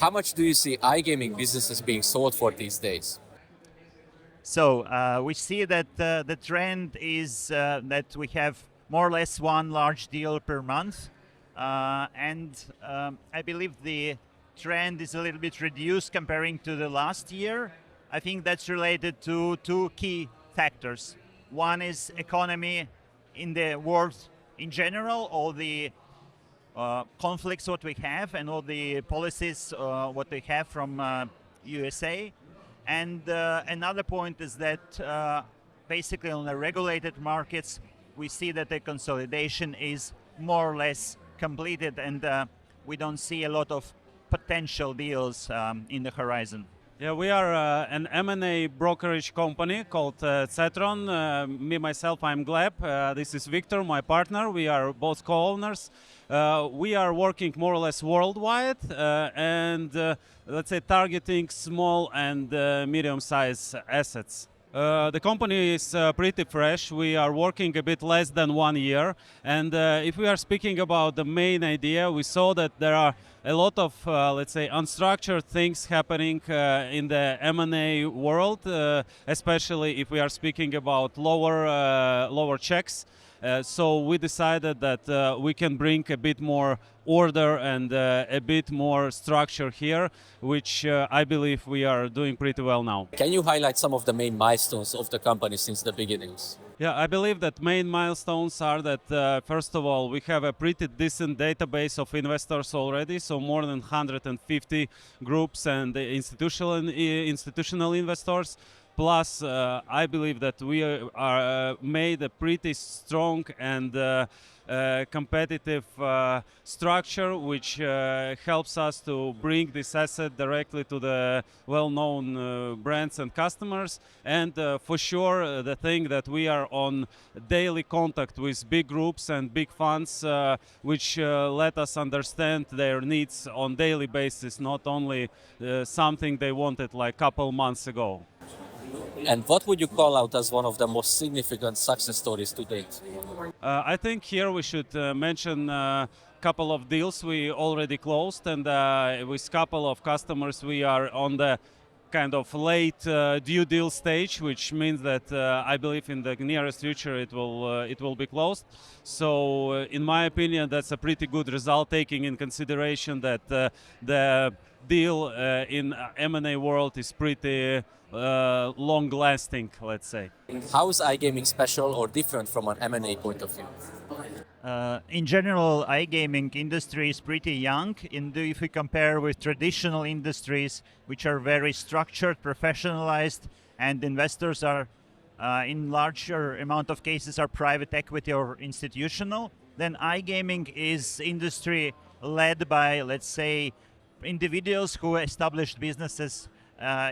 How much do you see iGaming businesses being sold for these days? So we see that the trend is that we have more or less one large deal per month, and I believe the trend is a little bit reduced comparing to the last year. I think that's related to two key factors. One is economy in the world in general, all the conflicts what we have and all the policies what we have from USA. And another point is that basically on the regulated markets, we see that the consolidation is more or less completed, and we don't see a lot of potential deals in the horizon. Yeah, we are an M&A brokerage company called CETRON. Me, myself, I'm Gleb. This is Viktor, my partner. We are both co-owners. We are working more or less worldwide and let's say targeting small and medium-sized assets. The company is pretty fresh. We are working a bit less than 1 year. And if we are speaking about the main idea, we saw that there are a lot of, let's say, unstructured things happening in the M&A world, especially if we are speaking about lower checks. So we decided that we can bring a bit more order and a bit more structure here, which I believe we are doing pretty well now. Can you highlight some of the main milestones of the company since the beginnings? Yeah, I believe that main milestones are that first of all, we have a pretty decent database of investors already, so more than 150 groups and institutional investors. Plus, I believe that we are made a pretty strong and competitive structure, which helps us to bring this asset directly to the well-known brands and customers. And for sure, the thing that we are on daily contact with big groups and big funds, which let us understand their needs on daily basis, not only something they wanted like a couple months ago. And what would you call out as one of the most significant success stories to date? I think here we should mention a couple of deals we already closed, and with a couple of customers we are on the kind of late due deal stage, which means that I believe in the nearest future it will be closed. So in my opinion, that's a pretty good result, taking in consideration that the deal in M&A world is pretty long-lasting, let's say. How is iGaming special or different from an M&A point of view? In general, iGaming industry is pretty young. If we compare with traditional industries, which are very structured, professionalized, and investors are, in larger amount of cases, are private equity or institutional, then iGaming is industry led by, let's say, individuals who established businesses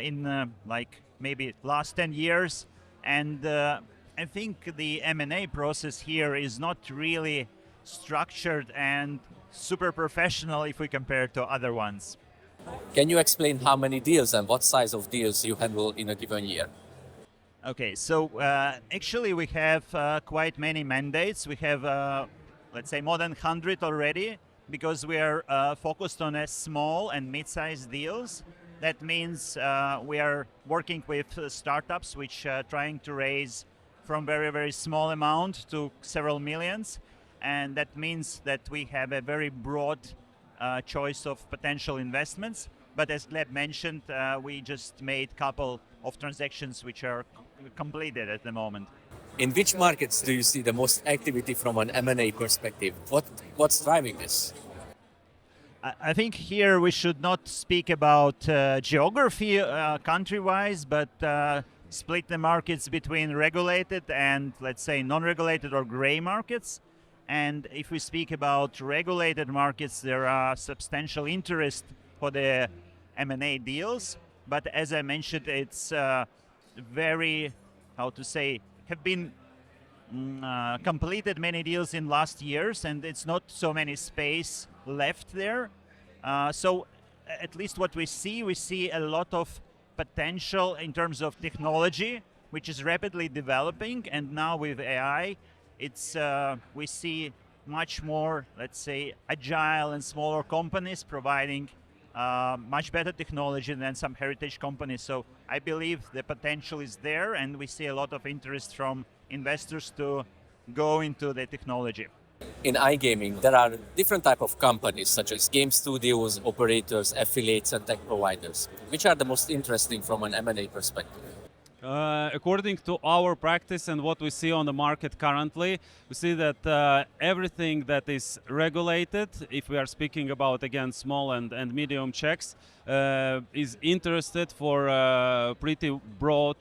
in like maybe last 10 years. And I think the M&A process here is not really structured and super professional if we compare to other ones. Can you explain how many deals and what size of deals you handle in a given year? Okay, so actually we have quite many mandates. We have, let's say, more than 100 already, because we are focused on small and mid-sized deals. That means we are working with startups which are trying to raise from very, very small amount to several millions. And that means that we have a very broad choice of potential investments. But as Gleb mentioned, we just made a couple of transactions which are completed at the moment. In which markets do you see the most activity from an M&A perspective? What's driving this? I think here we should not speak about geography country-wise, but split the markets between regulated and, let's say, non-regulated or gray markets. And if we speak about regulated markets, there are substantial interest for the M&A deals. But as I mentioned, it's very, how to say, have been completed many deals in last years, and it's not so many space left there. So at least what we see a lot of potential in terms of technology, which is rapidly developing. And now with AI, it's we see much more, let's say, agile and smaller companies providing much better technology than some heritage companies. So I believe the potential is there, and we see a lot of interest from investors to go into the technology. In iGaming, there are different type of companies such as game studios, operators, affiliates, and tech providers. Which are the most interesting from an M&A perspective? According to our practice and what we see on the market currently, we see that everything that is regulated, if we are speaking about again small and medium checks, is interested for pretty broad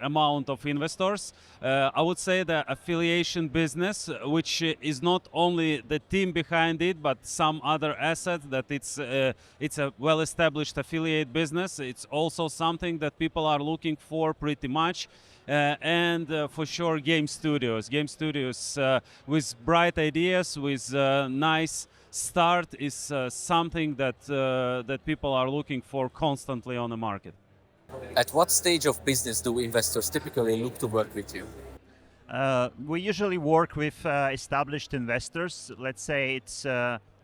amount of investors. I would say the affiliation business, which is not only the team behind it, but some other assets, that it's a well-established affiliate business. It's also something that people are looking for pretty much. And for sure, game studios with bright ideas, with nice start is something that people are looking for constantly on the market. At what stage of business do investors typically look to work with you? We usually work with established investors. Let's say it's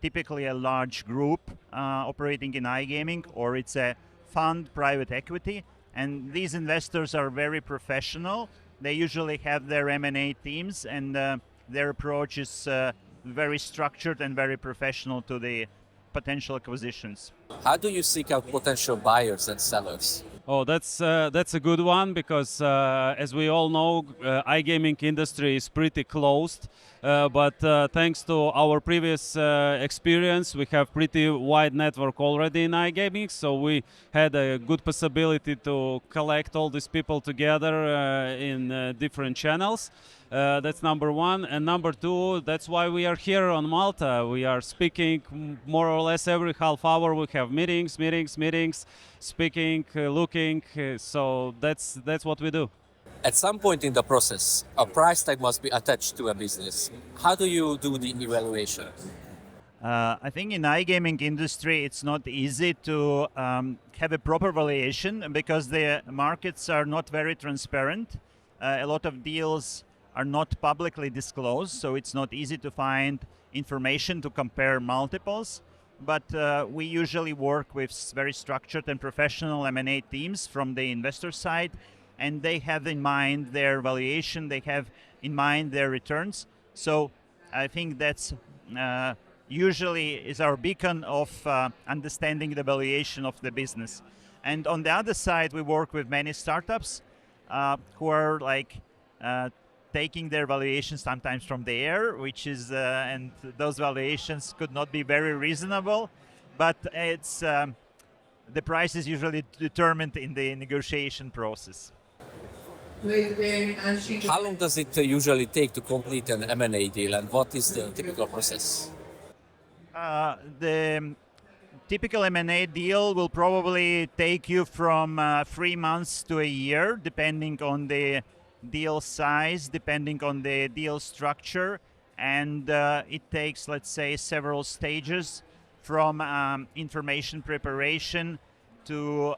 typically a large group operating in iGaming, or it's a fund, private equity. And these investors are very professional. They usually have their M&A teams, and their approach is very structured and very professional to the potential acquisitions. How do you seek out potential buyers and sellers? Oh, that's a good one, because as we all know, iGaming industry is pretty closed. But thanks to our previous experience, we have pretty wide network already in iGaming. So we had a good possibility to collect all these people together in different channels. That's number one. And number two, that's why we are here on Malta. We are speaking more or less every half hour. We have meetings, speaking, looking. So that's what we do. At some point in the process, a price tag must be attached to a business. How do you do the evaluation? I think in iGaming industry, it's not easy to have a proper valuation, because the markets are not very transparent. A lot of deals are not publicly disclosed, so it's not easy to find information to compare multiples. But we usually work with very structured and professional M&A teams from the investor side, and they have in mind their valuation, they have in mind their returns. So I think that's usually is our beacon of understanding the valuation of the business. And on the other side, we work with many startups who are like taking their valuations sometimes from the air, which is, and those valuations could not be very reasonable, but it's the price is usually determined in the negotiation process. How long does it usually take to complete an M&A deal, and what is the typical process? The typical M&A deal will probably take you from 3 months to a year, depending on the deal size, depending on the deal structure, and it takes, let's say, several stages from information preparation to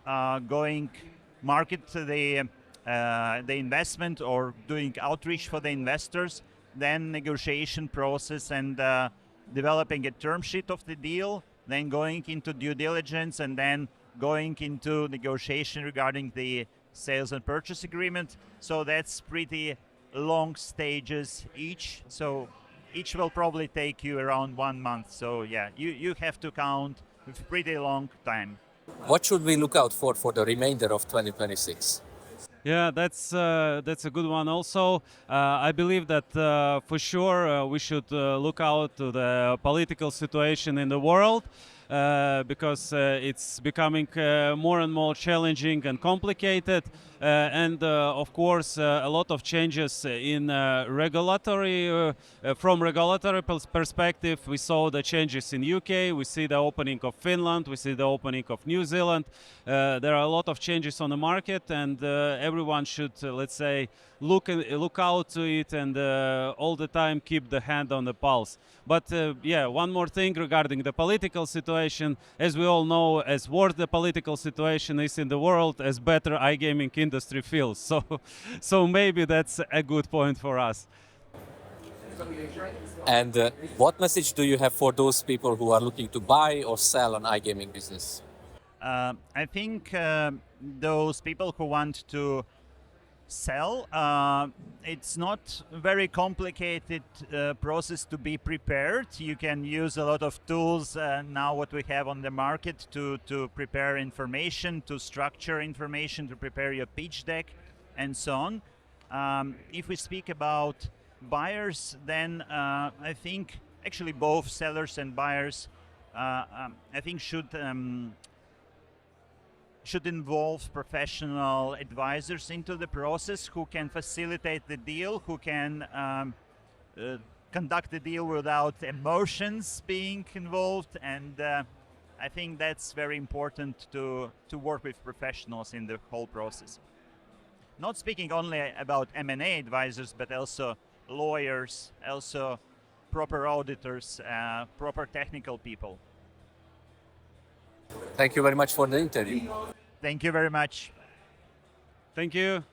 going market to the investment or doing outreach for the investors, then negotiation process and developing a term sheet of the deal, then going into due diligence, and then going into negotiation regarding the sales and purchase agreement. So that's pretty long stages each. So each will probably take you around 1 month. So yeah, you have to count with pretty long time. What should we look out for the remainder of 2026? Yeah, that's a good one. Also, I believe that for sure we should look out to the political situation in the world, because it's becoming more and more challenging and complicated, and of course a lot of changes in regulatory from regulatory perspective. We saw the changes in UK, we see the opening of Finland, we see the opening of New Zealand. There are a lot of changes on the market, and everyone should let's say look out to it, and all the time keep the hand on the pulse. But yeah, one more thing regarding the political situation. As we all know, as worse the political situation is in the world, as better iGaming industry feels. So maybe that's a good point for us. And what message do you have for those people who are looking to buy or sell an iGaming business? I think those people who want to sell, it's not a very complicated process to be prepared. You can use a lot of tools now what we have on the market to prepare information, to structure information, to prepare your pitch deck, and so on. If we speak about buyers, then I think actually both sellers and buyers I think should involve professional advisors into the process who can facilitate the deal, who can conduct the deal without emotions being involved, and I think that's very important to work with professionals in the whole process. Not speaking only about M&A advisors, but also lawyers, also proper auditors, proper technical people. Thank you very much for the interview. Thank you very much. Thank you.